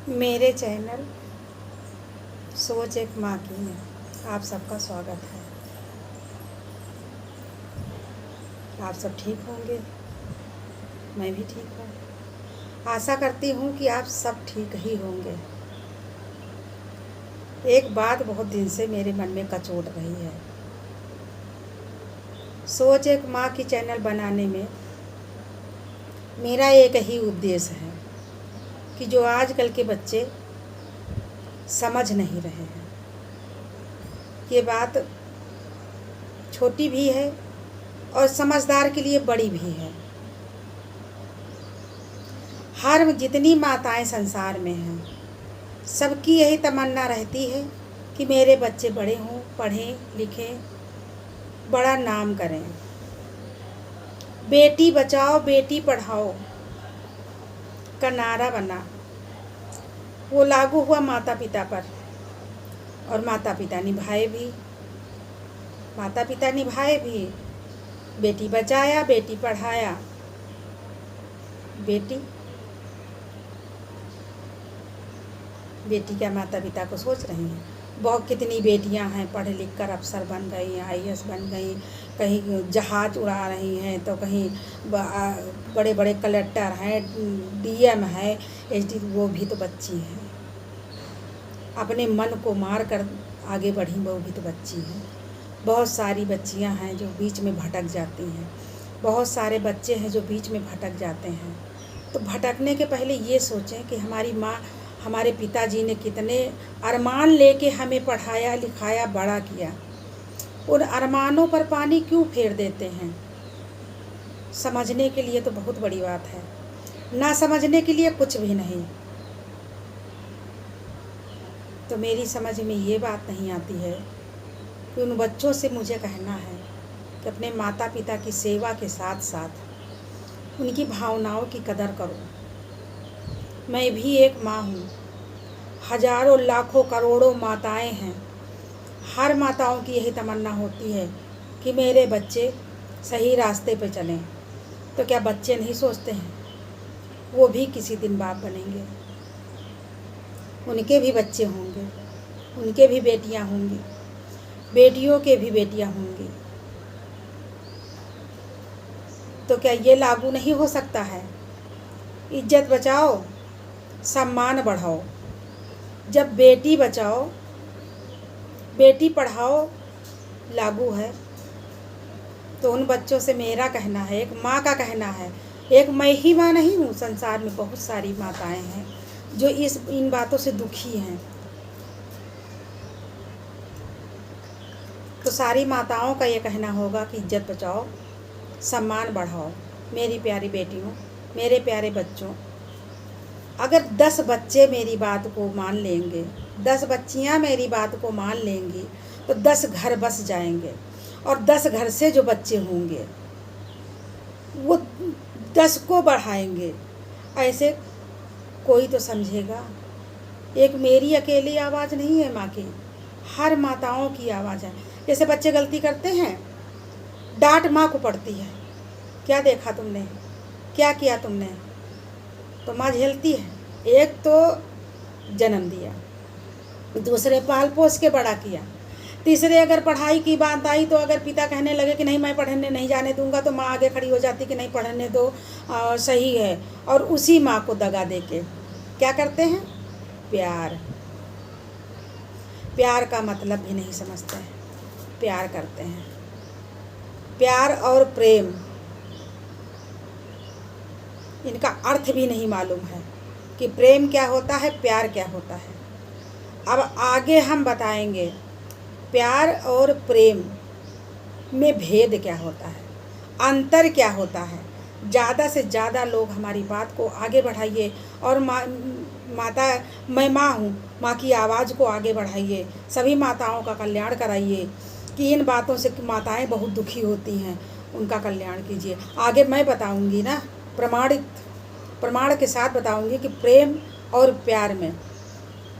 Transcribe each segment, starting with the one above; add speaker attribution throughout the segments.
Speaker 1: मेरे चैनल सोच एक माँ की में आप सबका स्वागत है। आप सब ठीक होंगे, मैं भी ठीक हूँ। आशा करती हूँ कि आप सब ठीक ही होंगे। एक बात बहुत दिन से मेरे मन में कचोट रही है। सोच एक माँ की चैनल बनाने में मेरा एक ही उद्देश्य है कि जो आजकल के बच्चे समझ नहीं रहे हैं, ये बात छोटी भी है और समझदार के लिए बड़ी भी है। हर जितनी माताएं संसार में हैं, सबकी यही तमन्ना रहती है कि मेरे बच्चे बड़े हों, पढ़ें लिखें, बड़ा नाम करें। बेटी बचाओ बेटी पढ़ाओ का नारा बना, वो लागू हुआ माता पिता पर, और माता पिता निभाए भी। बेटी बचाया बेटी पढ़ाया। बेटी क्या माता पिता को सोच रही हैं? बहुत कितनी बेटियां हैं पढ़ लिख कर अफसर बन गई, IAS बन गई, कहीं जहाज उड़ा रही हैं, तो कहीं बड़े बड़े कलेक्टर हैं, DM है, HD, वो भी तो बच्ची हैं। अपने मन को मार कर आगे बढ़ी, वो भी तो बच्ची हैं। बहुत सारी बच्चियां हैं जो बीच में भटक जाती हैं, बहुत सारे बच्चे हैं जो बीच में भटक जाते हैं। तो भटकने के पहले ये सोचें कि हमारी माँ, हमारे पिताजी ने कितने अरमान लेके हमें पढ़ाया लिखाया बड़ा किया। उन अरमानों पर पानी क्यों फेर देते हैं? समझने के लिए तो बहुत बड़ी बात है, ना समझने के लिए कुछ भी नहीं। तो मेरी समझ में ये बात नहीं आती है कि उन बच्चों से मुझे कहना है कि अपने माता पिता की सेवा के साथ साथ उनकी भावनाओं की कदर करो। मैं भी एक माँ हूँ, हजारों लाखों करोड़ों माताएं हैं। हर माताओं की यही तमन्ना होती है कि मेरे बच्चे सही रास्ते पे चलें। तो क्या बच्चे नहीं सोचते हैं वो भी किसी दिन बाप बनेंगे, उनके भी बच्चे होंगे, उनके भी बेटियां होंगी, बेटियों के भी बेटियां होंगी। तो क्या ये लागू नहीं हो सकता है? इज्जत बचाओ सम्मान बढ़ाओ। जब बेटी बचाओ बेटी पढ़ाओ लागू है, तो उन बच्चों से मेरा कहना है, एक माँ का कहना है, एक मैं ही माँ नहीं हूँ, संसार में बहुत सारी माताएं हैं जो इन बातों से दुखी हैं। तो सारी माताओं का ये कहना होगा कि इज्जत बचाओ सम्मान बढ़ाओ। मेरी प्यारी बेटियों, मेरे प्यारे बच्चों, अगर 10 बच्चे मेरी बात को मान लेंगे, 10 बच्चियां मेरी बात को मान लेंगी, तो 10 घर बस जाएंगे, और 10 घर से जो बच्चे होंगे वो 10 को बढ़ाएंगे। ऐसे कोई तो समझेगा। एक मेरी अकेली आवाज़ नहीं है माँ की, हर माताओं की आवाज़ है। जैसे बच्चे गलती करते हैं, डांट माँ को पड़ती है, क्या देखा तुमने, क्या किया तुमने, तो माँ झेलती है। एक तो जन्म दिया, दूसरे पाल पोस के बड़ा किया, तीसरे अगर पढ़ाई की बात आई तो अगर पिता कहने लगे कि नहीं मैं पढ़ने नहीं जाने दूंगा, तो माँ आगे खड़ी हो जाती कि नहीं पढ़ने दो, सही है। और उसी माँ को दगा दे के क्या करते हैं? प्यार का मतलब भी नहीं समझते हैं, प्यार करते हैं। प्यार और प्रेम, इनका अर्थ भी नहीं मालूम है कि प्रेम क्या होता है, प्यार क्या होता है। अब आगे हम बताएंगे प्यार और प्रेम में भेद क्या होता है, अंतर क्या होता है। ज़्यादा से ज़्यादा लोग हमारी बात को आगे बढ़ाइए, और मैं माँ हूँ, माँ की आवाज़ को आगे बढ़ाइए, सभी माताओं का कल्याण कराइए कि इन बातों से माताएं बहुत दुखी होती हैं, उनका कल्याण कीजिए। आगे मैं बताऊँगी ना, प्रमाण के साथ बताऊँगी कि प्रेम और प्यार में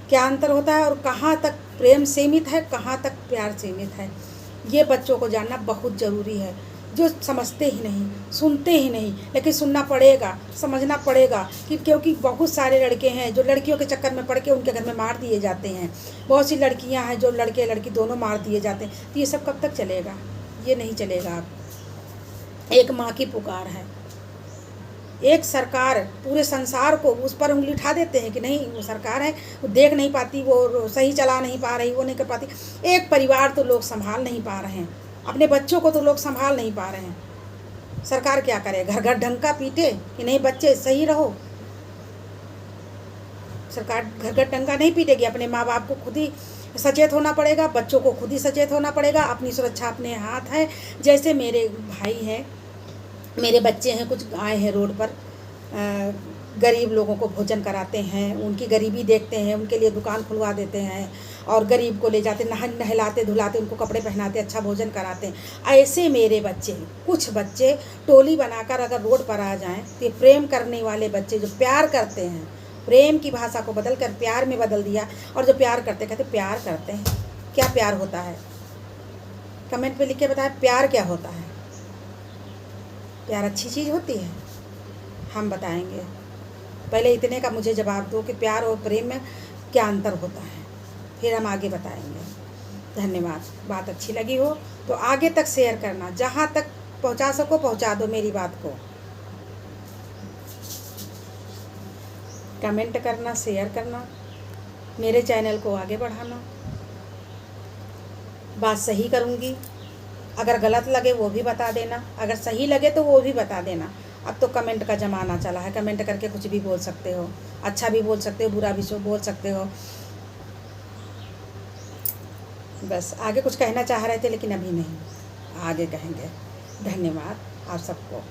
Speaker 1: क्या अंतर होता है, और कहाँ तक प्रेम सीमित है, कहाँ तक प्यार सीमित है। ये बच्चों को जानना बहुत ज़रूरी है। जो समझते ही नहीं, सुनते ही नहीं, लेकिन सुनना पड़ेगा, समझना पड़ेगा कि क्योंकि बहुत सारे लड़के हैं जो लड़कियों के चक्कर में पड़ के उनके घर में मार दिए जाते हैं। बहुत सी लड़कियां हैं जो लड़के लड़की दोनों मार दिए जाते हैं। तो ये सब कब तक चलेगा? ये नहीं चलेगा। अब एक माँ की पुकार है, एक सरकार पूरे संसार को उस पर उंगली उठा देते हैं कि नहीं वो सरकार है, वो देख नहीं पाती, वो सही चला नहीं पा रही, वो नहीं कर पाती। एक परिवार तो लोग संभाल नहीं पा रहे हैं, अपने बच्चों को तो लोग संभाल नहीं पा रहे हैं। सरकार क्या करे? घर घर डंका पीटे कि नहीं बच्चे सही रहो? सरकार घर घर डंका नहीं पीटेगी। अपने माँ बाप को खुद ही सचेत होना पड़ेगा, बच्चों को खुद ही सचेत होना पड़ेगा। अपनी सुरक्षा अपने हाथ है। जैसे मेरे भाई हैं, मेरे बच्चे हैं, कुछ आए हैं रोड पर, गरीब लोगों को भोजन कराते हैं, उनकी गरीबी देखते हैं, उनके लिए दुकान खुलवा देते हैं और गरीब को ले जाते, नहलाते धुलाते, उनको कपड़े पहनाते, अच्छा भोजन कराते हैं। ऐसे मेरे बच्चे, कुछ बच्चे टोली बनाकर अगर रोड पर आ जाएं तो ये प्रेम करने वाले बच्चे जो प्यार करते हैं, प्रेम की भाषा को बदल कर प्यार में बदल दिया, और जो प्यार करते कहते प्यार करते हैं। क्या प्यार होता है? कमेंट पे लिख के बताएं, प्यार क्या होता है? प्यार अच्छी चीज़ होती है? हम बताएंगे। पहले इतने का मुझे जवाब दो कि प्यार और प्रेम में क्या अंतर होता है, फिर हम आगे बताएंगे। धन्यवाद। बात अच्छी लगी हो तो आगे तक शेयर करना, जहाँ तक पहुँचा सको पहुँचा दो मेरी बात को। कमेंट करना, शेयर करना, मेरे चैनल को आगे बढ़ाना। बात सही करूँगी, अगर गलत लगे वो भी बता देना, अगर सही लगे तो वो भी बता देना। अब तो कमेंट का ज़माना चला है, कमेंट करके कुछ भी बोल सकते हो, अच्छा भी बोल सकते हो, बुरा भी बोल सकते हो। बस आगे कुछ कहना चाह रहे थे लेकिन अभी नहीं, आगे कहेंगे। धन्यवाद आप सबको।